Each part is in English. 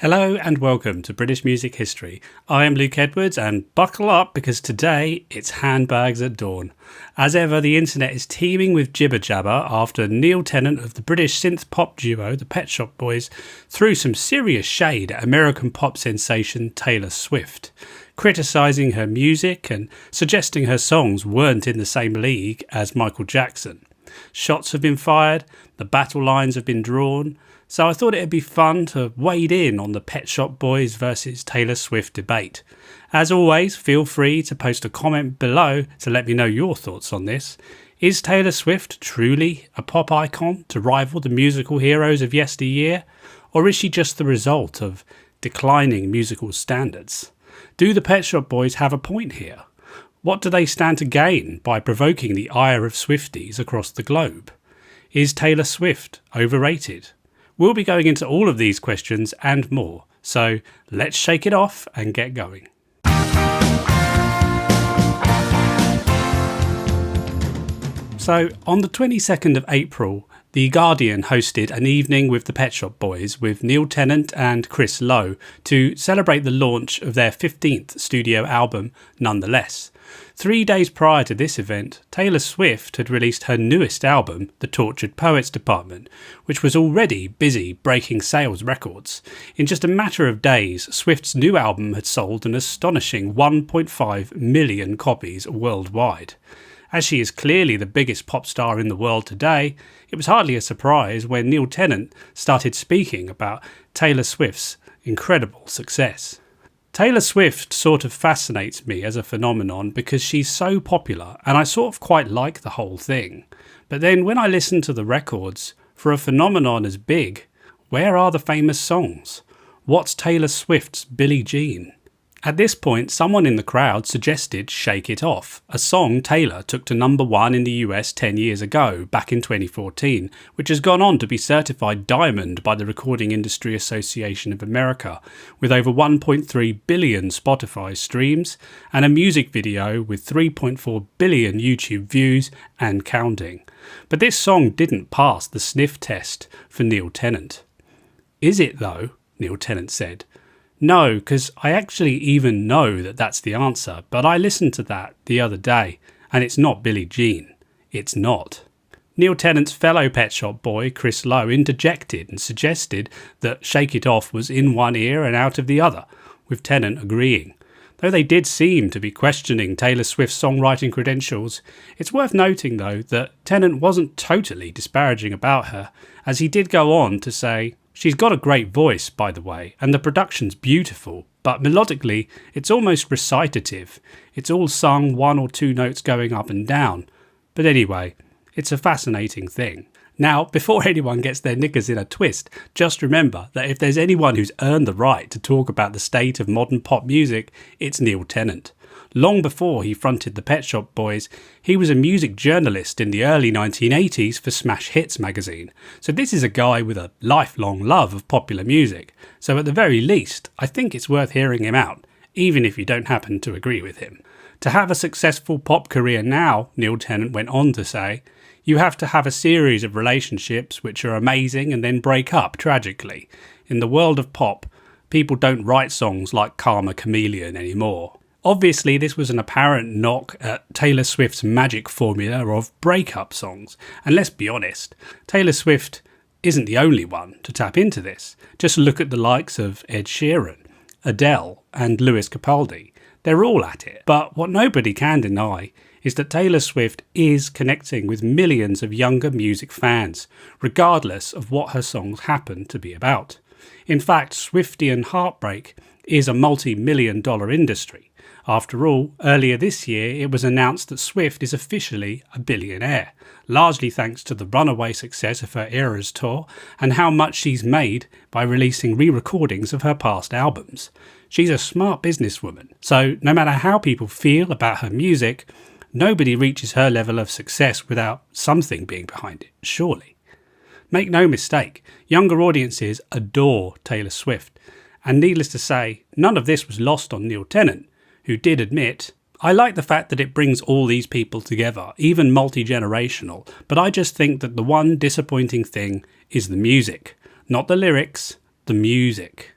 Hello and welcome to British Music History. I am Luke Edwards and buckle up because today it's handbags at dawn. As ever, the internet is teeming with jibber jabber after Neil Tennant of the British synth-pop duo the Pet Shop Boys threw some serious shade at American pop sensation Taylor Swift, criticising her music and suggesting her songs weren't in the same league as Michael Jackson. Shots have been fired, the battle lines have been drawn, so I thought it'd be fun to wade in on the Pet Shop Boys versus Taylor Swift debate. As always, feel free to post a comment below to let me know your thoughts on this. Is Taylor Swift truly a pop icon to rival the musical heroes of yesteryear? Or is she just the result of declining musical standards? Do the Pet Shop Boys have a point here? What do they stand to gain by provoking the ire of Swifties across the globe? Is Taylor Swift overrated? We'll be going into all of these questions and more, so let's shake it off and get going. So, on the 22nd of April, The Guardian hosted an evening with the Pet Shop Boys with Neil Tennant and Chris Lowe to celebrate the launch of their 15th studio album, Nonetheless. 3 days prior to this event, Taylor Swift had released her newest album, The Tortured Poets Department, which was already busy breaking sales records. In just a matter of days, Swift's new album had sold an astonishing 1.5 million copies worldwide. As she is clearly the biggest pop star in the world today, it was hardly a surprise when Neil Tennant started speaking about Taylor Swift's incredible success. Taylor Swift sort of fascinates me as a phenomenon because she's so popular and I sort of quite like the whole thing. But then when I listen to the records, for a phenomenon as big, where are the famous songs? What's Taylor Swift's Billie Jean? At this point, someone in the crowd suggested Shake It Off, a song Taylor took to number 1 in the US 10 years ago, back in 2014, which has gone on to be certified diamond by the Recording Industry Association of America, with over 1.3 billion Spotify streams and a music video with 3.4 billion YouTube views and counting. But this song didn't pass the sniff test for Neil Tennant. Is it though? Neil Tennant said. No, because I actually even know that that's the answer, but I listened to that the other day, and it's not Billie Jean. It's not. Neil Tennant's fellow Pet Shop Boy, Chris Lowe, interjected and suggested that Shake It Off was in one ear and out of the other, with Tennant agreeing. Though they did seem to be questioning Taylor Swift's songwriting credentials, it's worth noting though that Tennant wasn't totally disparaging about her, as he did go on to say, "She's got a great voice, by the way, and the production's beautiful, but melodically, it's almost recitative. It's all sung 1 or 2 notes going up and down. But anyway, it's a fascinating thing." Now, before anyone gets their knickers in a twist, just remember that if there's anyone who's earned the right to talk about the state of modern pop music, it's Neil Tennant. Long before he fronted the Pet Shop Boys, he was a music journalist in the early 1980s for Smash Hits magazine, so this is a guy with a lifelong love of popular music, so at the very least, I think it's worth hearing him out, even if you don't happen to agree with him. To have a successful pop career now, Neil Tennant went on to say, you have to have a series of relationships which are amazing and then break up tragically. In the world of pop, people don't write songs like Karma Chameleon anymore. Obviously, this was an apparent knock at Taylor Swift's magic formula of breakup songs. And let's be honest, Taylor Swift isn't the only one to tap into this. Just look at the likes of Ed Sheeran, Adele and Lewis Capaldi. They're all at it. But what nobody can deny is that Taylor Swift is connecting with millions of younger music fans, regardless of what her songs happen to be about. In fact, Swiftian heartbreak is a multi-million-dollar industry. After all, earlier this year it was announced that Swift is officially a billionaire, largely thanks to the runaway success of her Eras tour and how much she's made by releasing re-recordings of her past albums. She's a smart businesswoman, so no matter how people feel about her music, nobody reaches her level of success without something being behind it, surely. Make no mistake, younger audiences adore Taylor Swift, and needless to say, none of this was lost on Neil Tennant, who did admit, "I like the fact that it brings all these people together, even multi-generational, but I just think that the one disappointing thing is the music. Not the lyrics, the music."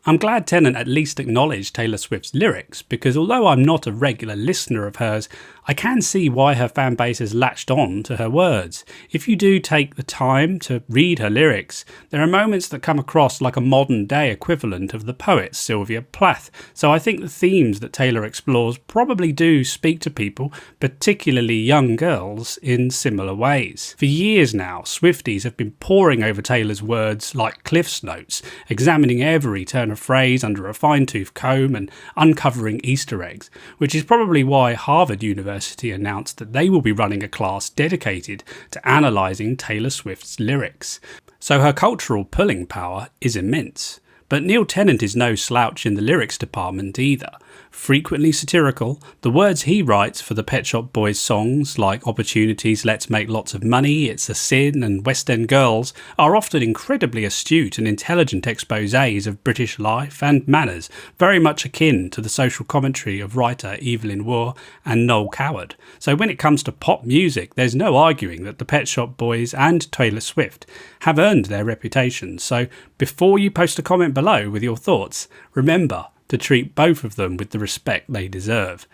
I'm glad Tennant at least acknowledged Taylor Swift's lyrics, because although I'm not a regular listener of hers, I can see why her fan base has latched on to her words. If you do take the time to read her lyrics, there are moments that come across like a modern day equivalent of the poet Sylvia Plath, so I think the themes that Taylor explores probably do speak to people, particularly young girls, in similar ways. For years now, Swifties have been poring over Taylor's words like Cliff's Notes, examining every turn of phrase under a fine-tooth comb and uncovering Easter eggs, which is probably why Harvard University announced that they will be running a class dedicated to analysing Taylor Swift's lyrics. So her cultural pulling power is immense. But Neil Tennant is no slouch in the lyrics department either. Frequently satirical, the words he writes for the Pet Shop Boys songs like Opportunities, Let's Make Lots of Money, It's a Sin and West End Girls are often incredibly astute and intelligent exposés of British life and manners, very much akin to the social commentary of writer Evelyn Waugh and Noel Coward. So when it comes to pop music, there's no arguing that the Pet Shop Boys and Taylor Swift have earned their reputation. So before you post a comment below with your thoughts, remember to treat both of them with the respect they deserve.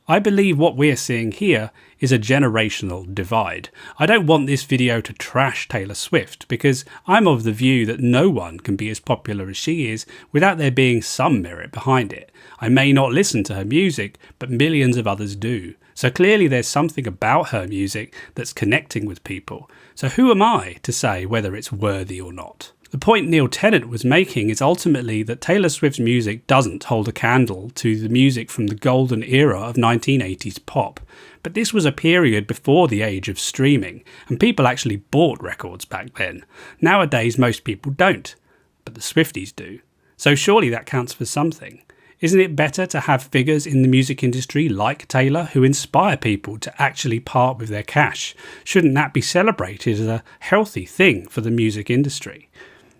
I believe what we're seeing here is a generational divide. I don't want this video to trash Taylor Swift, because I'm of the view that no one can be as popular as she is without there being some merit behind it. I may not listen to her music, but millions of others do. So clearly there's something about her music that's connecting with people. So who am I to say whether it's worthy or not? The point Neil Tennant was making is ultimately that Taylor Swift's music doesn't hold a candle to the music from the golden era of 1980s pop. But this was a period before the age of streaming, and people actually bought records back then. Nowadays most people don't, but the Swifties do. So surely that counts for something. Isn't it better to have figures in the music industry like Taylor who inspire people to actually part with their cash? Shouldn't that be celebrated as a healthy thing for the music industry?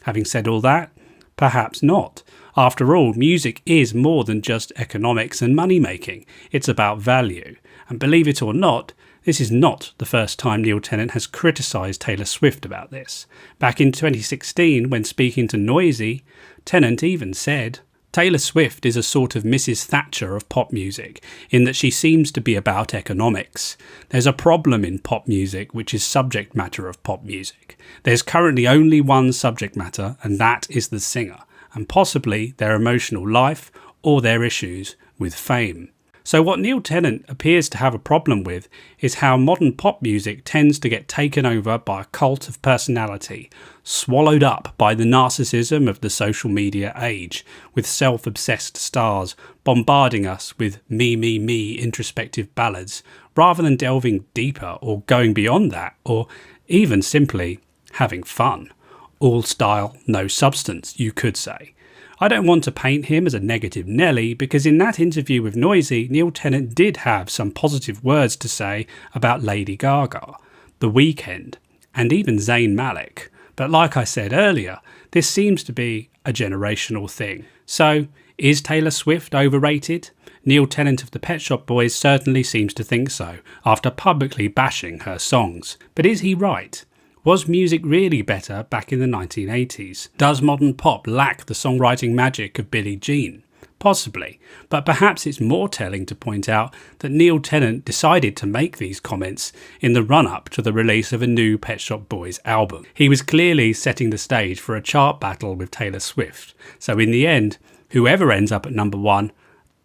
Having said all that, perhaps not. After all, music is more than just economics and money making. It's about value. And believe it or not, this is not the first time Neil Tennant has criticised Taylor Swift about this. Back in 2016, when speaking to Noisy, Tennant even said, Taylor Swift is a sort of Mrs. Thatcher of pop music, in that she seems to be about economics. There's a problem in pop music which is subject matter of pop music. There's currently only one subject matter, and that is the singer, and possibly their emotional life or their issues with fame. So what Neil Tennant appears to have a problem with is how modern pop music tends to get taken over by a cult of personality, swallowed up by the narcissism of the social media age, with self-obsessed stars bombarding us with me introspective ballads, rather than delving deeper or going beyond that, or even simply having fun. All style, no substance, you could say. I don't want to paint him as a negative Nelly, because in that interview with Noisy, Neil Tennant did have some positive words to say about Lady Gaga, The Weeknd, and even Zayn Malik. But like I said earlier, this seems to be a generational thing. So, is Taylor Swift overrated? Neil Tennant of the Pet Shop Boys certainly seems to think so, after publicly bashing her songs. But is he right? Was music really better back in the 1980s? Does modern pop lack the songwriting magic of Billie Jean? Possibly, but perhaps it's more telling to point out that Neil Tennant decided to make these comments in the run-up to the release of a new Pet Shop Boys album. He was clearly setting the stage for a chart battle with Taylor Swift, so in the end, whoever ends up at number one,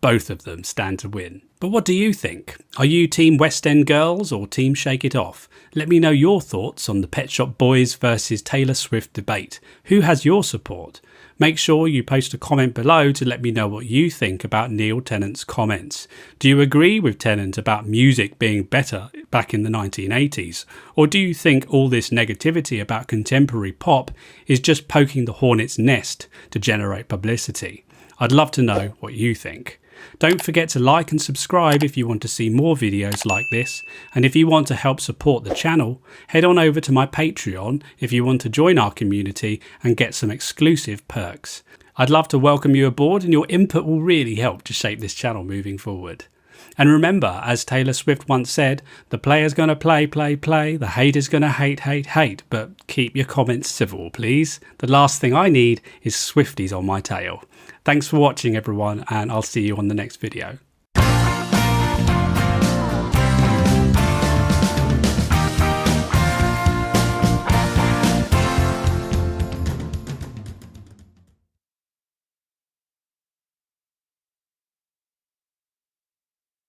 both of them stand to win. But what do you think? Are you Team West End Girls or Team Shake It Off? Let me know your thoughts on the Pet Shop Boys versus Taylor Swift debate. Who has your support? Make sure you post a comment below to let me know what you think about Neil Tennant's comments. Do you agree with Tennant about music being better back in the 1980s? Or do you think all this negativity about contemporary pop is just poking the hornet's nest to generate publicity? I'd love to know what you think. Don't forget to like and subscribe if you want to see more videos like this, and if you want to help support the channel, head on over to my Patreon if you want to join our community and get some exclusive perks. I'd love to welcome you aboard, and your input will really help to shape this channel moving forward. And remember, as Taylor Swift once said, the player's gonna play, the hater's gonna hate, but keep your comments civil, please. The last thing I need is Swifties on my tail. Thanks for watching, everyone, and I'll see you on the next video.